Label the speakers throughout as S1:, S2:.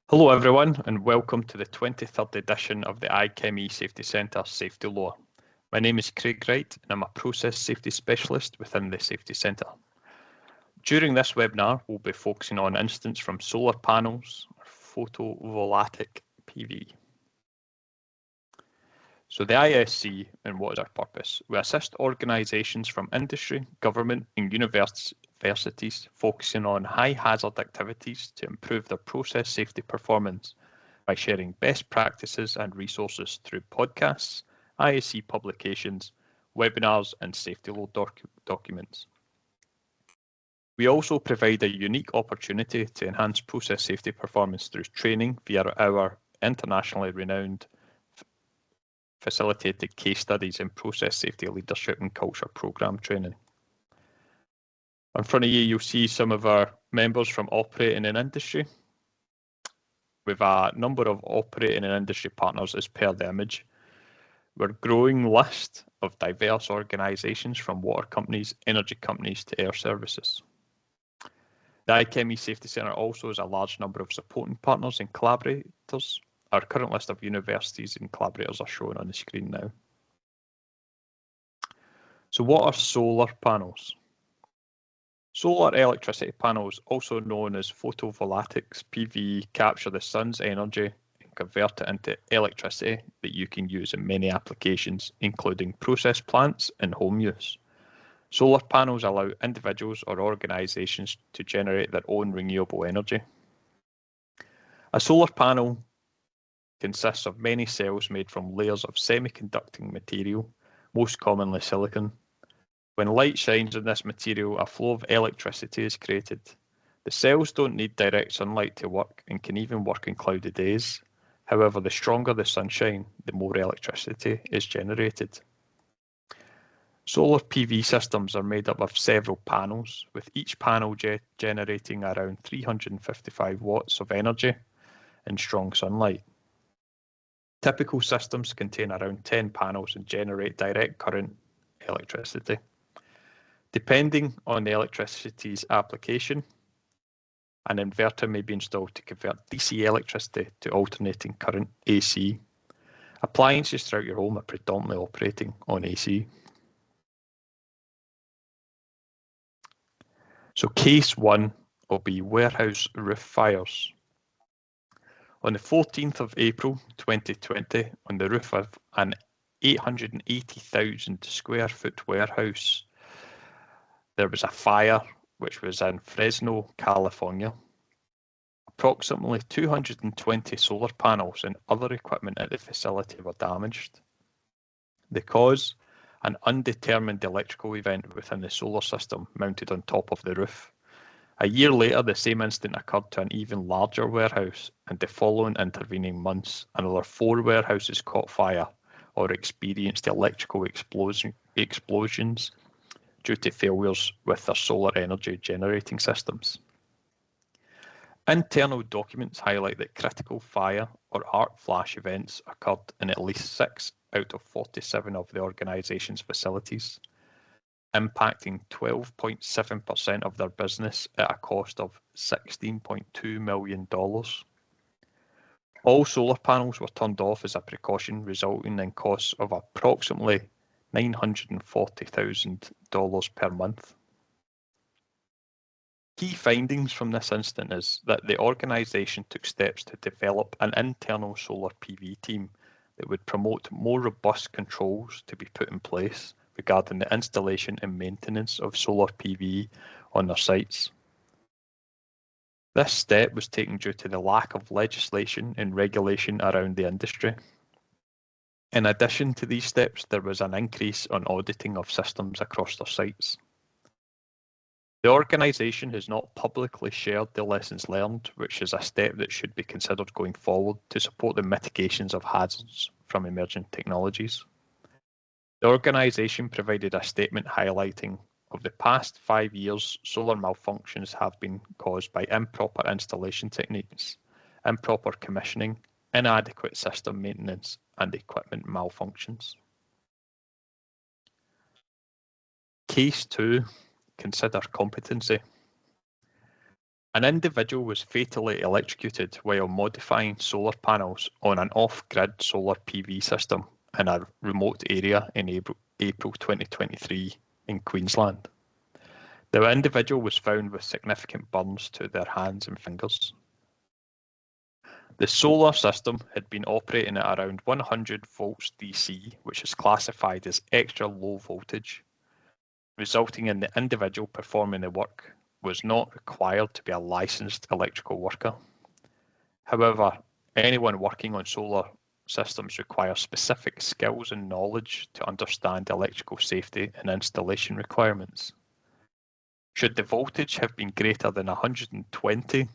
S1: Hello everyone and welcome to the 23rd edition of the ISC Safety Centre Safety Lore. My name is Craig Wright and I'm a Process Safety Specialist within the Safety Centre. During this webinar we'll be focusing on incidents from solar panels or photovoltaic PV. So the ISC, and what is our purpose? We assist organisations from industry, government and universities focusing on high hazard activities to improve their process safety performance by sharing best practices and resources through podcasts, ISC publications, webinars and safety law documents. We also provide a unique opportunity to enhance process safety performance through training via our internationally renowned facilitated case studies in process safety leadership and culture program training. In front of you, you'll see some of our members from operating in industry. With a number of operating in industry partners as per the image. We're a growing list of diverse organisations from water companies, energy companies to air services. The ISC Safety Centre also has a large number of supporting partners and collaborators. Our current list of universities and collaborators are shown on the screen now. So what are solar panels? Solar electricity panels, also known as photovoltaics, PV, capture the sun's energy and convert it into electricity that you can use in many applications, including process plants and home use. Solar panels allow individuals or organisations to generate their own renewable energy. A solar panel consists of many cells made from layers of semiconducting material, most commonly silicon. When light shines on this material, a flow of electricity is created. The cells don't need direct sunlight to work and can even work on cloudy days. However, the stronger the sunshine, the more electricity is generated. Solar PV systems are made up of several panels, with each panel generating around 355 watts of energy in strong sunlight. Typical systems contain around 10 panels and generate direct current electricity. Depending on the electricity's application, an inverter may be installed to convert DC electricity to alternating current AC. Appliances throughout your home are predominantly operating on AC. So case 1 will be warehouse roof fires. On the 14th of April 2020, on the roof of an 880,000 square foot warehouse, there was a fire which was in Fresno, California. Approximately 220 solar panels and other equipment at the facility were damaged. The cause? An undetermined electrical event within the solar system mounted on top of the roof. A year later, the same incident occurred to an even larger warehouse, and the following intervening months, another 4 warehouses caught fire or experienced electrical explosions due to failures with their solar energy generating systems. Internal documents highlight that critical fire or arc flash events occurred in at least 6 out of 47 of the organisation's facilities, impacting 12.7% of their business at a cost of $16.2 million. All solar panels were turned off as a precaution, resulting in costs of approximately $940,000 per month. Key findings from this incident is that the organisation took steps to develop an internal solar PV team that would promote more robust controls to be put in place regarding the installation and maintenance of solar PV on their sites. This step was taken due to the lack of legislation and regulation around the industry. In addition to these steps, there was an increase on auditing of systems across their sites. The organisation has not publicly shared the lessons learned, which is a step that should be considered going forward to support the mitigations of hazards from emerging technologies. The organisation provided a statement highlighting of the past 5 years, solar malfunctions have been caused by improper installation techniques, improper commissioning, inadequate system maintenance, and equipment malfunctions. Case 2, consider competency. An individual was fatally electrocuted while modifying solar panels on an off-grid solar PV system in a remote area in April 2023 in Queensland. The individual was found with significant burns to their hands and fingers. The solar system had been operating at around 100 volts DC, which is classified as extra low voltage, resulting in the individual performing the work was not required to be a licensed electrical worker. However, anyone working on solar systems requires specific skills and knowledge to understand electrical safety and installation requirements. Should the voltage have been greater than 120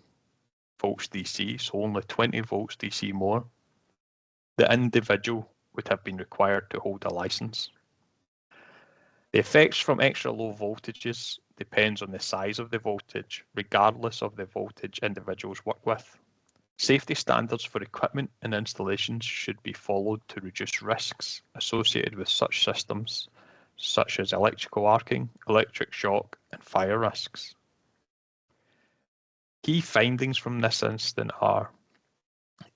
S1: volts DC, so only 20 volts DC more, the individual would have been required to hold a license. The effects from extra low voltages depends on the size of the voltage, regardless of the voltage individuals work with. Safety standards for equipment and installations should be followed to reduce risks associated with such systems, such as electrical arcing, electric shock, and fire risks. Key findings from this incident are,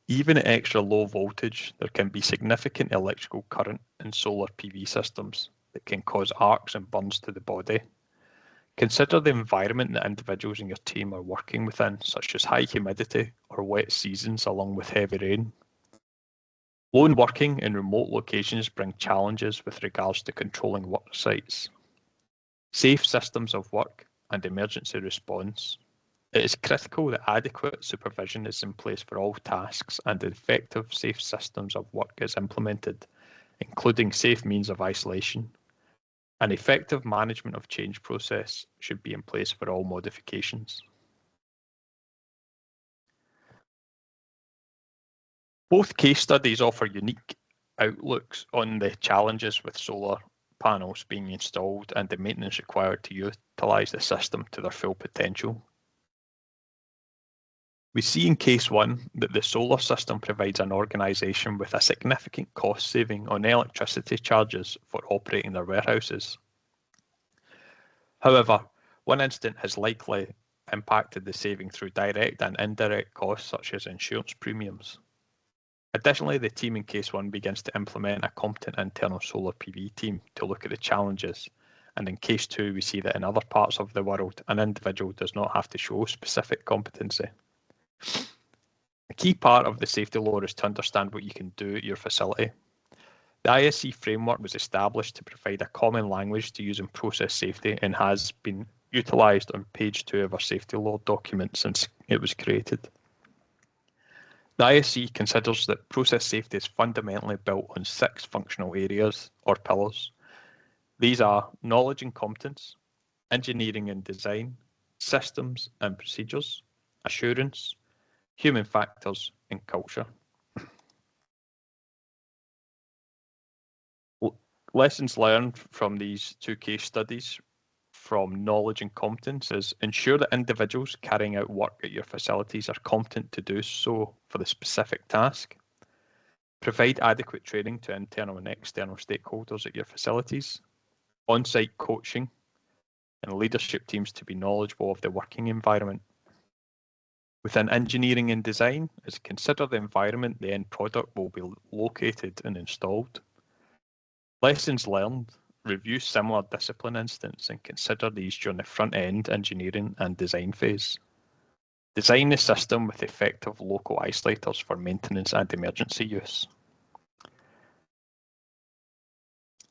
S1: even at extra low voltage, there can be significant electrical current in solar PV systems that can cause arcs and burns to the body. Consider the environment that individuals in your team are working within, such as high humidity or wet seasons along with heavy rain. Lone working in remote locations bring challenges with regards to controlling work sites. Safe systems of work and emergency response. It is critical that adequate supervision is in place for all tasks and effective safe systems of work is implemented, including safe means of isolation. An effective management of change process should be in place for all modifications. Both case studies offer unique outlooks on the challenges with solar panels being installed and the maintenance required to utilise the system to their full potential. We see in case one that the solar system provides an organisation with a significant cost saving on electricity charges for operating their warehouses. However, one incident has likely impacted the saving through direct and indirect costs such as insurance premiums. Additionally, the team in case one begins to implement a competent internal solar PV team to look at the challenges, and in case two we see that in other parts of the world an individual does not have to show specific competency. A key part of the safety lore is to understand what you can do at your facility. The ISC framework was established to provide a common language to use in process safety and has been utilised on page 2 of our safety lore document since it was created. The ISC considers that process safety is fundamentally built on 6 functional areas or pillars. These are knowledge and competence, engineering and design, systems and procedures, assurance, human factors, and culture. Lessons learned from these 2 case studies from knowledge and competence is ensure that individuals carrying out work at your facilities are competent to do so for the specific task. Provide adequate training to internal and external stakeholders at your facilities. On-site coaching and leadership teams to be knowledgeable of the working environment. Within engineering and design, is consider the environment the end product will be located and installed. Lessons learned, review similar discipline incidents and consider these during the front-end engineering and design phase. Design the system with effective local isolators for maintenance and emergency use.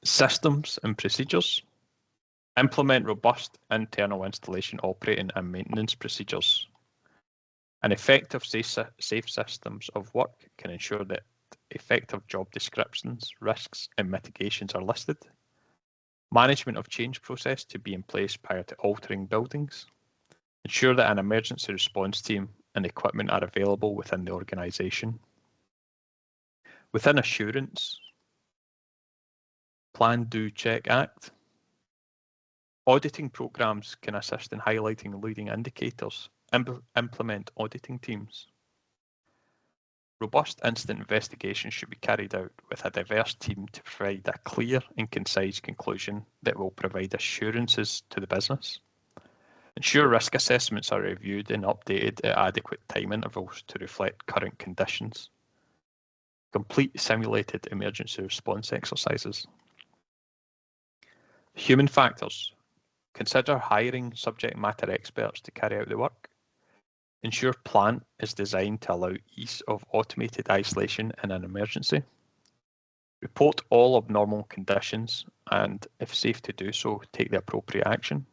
S1: Systems and procedures. Implement robust internal installation operating and maintenance procedures. An effective safe systems of work can ensure that effective job descriptions, risks, and mitigations are listed. Management of change process to be in place prior to altering buildings. Ensure that an emergency response team and equipment are available within the organisation. Within assurance, plan, do, check, act. Auditing programs can assist in highlighting leading indicators. Implement auditing teams. Robust incident investigations should be carried out with a diverse team to provide a clear and concise conclusion that will provide assurances to the business. Ensure risk assessments are reviewed and updated at adequate time intervals to reflect current conditions. Complete simulated emergency response exercises. Human factors. Consider hiring subject matter experts to carry out the work. Ensure plant is designed to allow ease of automated isolation in an emergency. Report all abnormal conditions and, if safe to do so, take the appropriate action.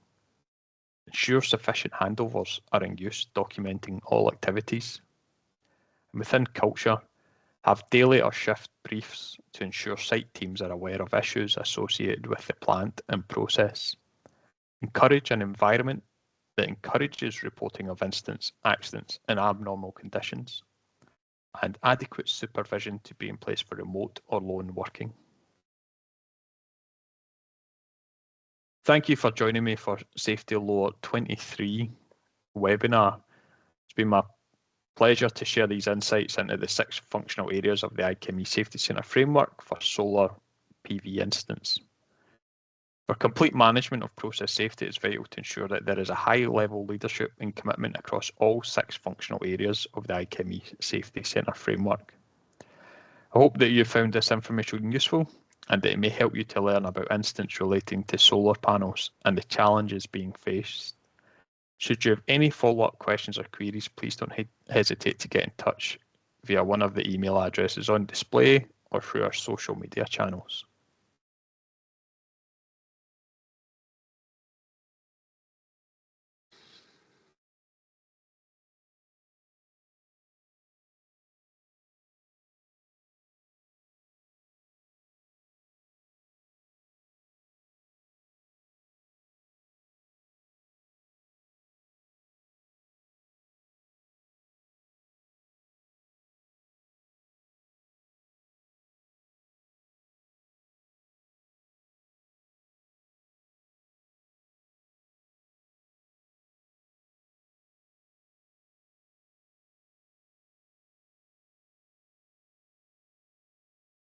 S1: Ensure sufficient handovers are in use, documenting all activities. And within culture, have daily or shift briefs to ensure site teams are aware of issues associated with the plant and process. Encourage an environment that encourages reporting of incidents, accidents, and abnormal conditions, and adequate supervision to be in place for remote or lone working. Thank you for joining me for Safety Lore 23 webinar. It's been my pleasure to share these insights into the 6 functional areas of the ISC Safety Centre framework for solar PV incidents. For complete management of process safety, it's vital to ensure that there is a high-level leadership and commitment across all 6 functional areas of the ISC Safety Centre framework. I hope that you found this information useful and that it may help you to learn about incidents relating to solar panels and the challenges being faced. Should you have any follow-up questions or queries, please don't hesitate to get in touch via one of the email addresses on display or through our social media channels.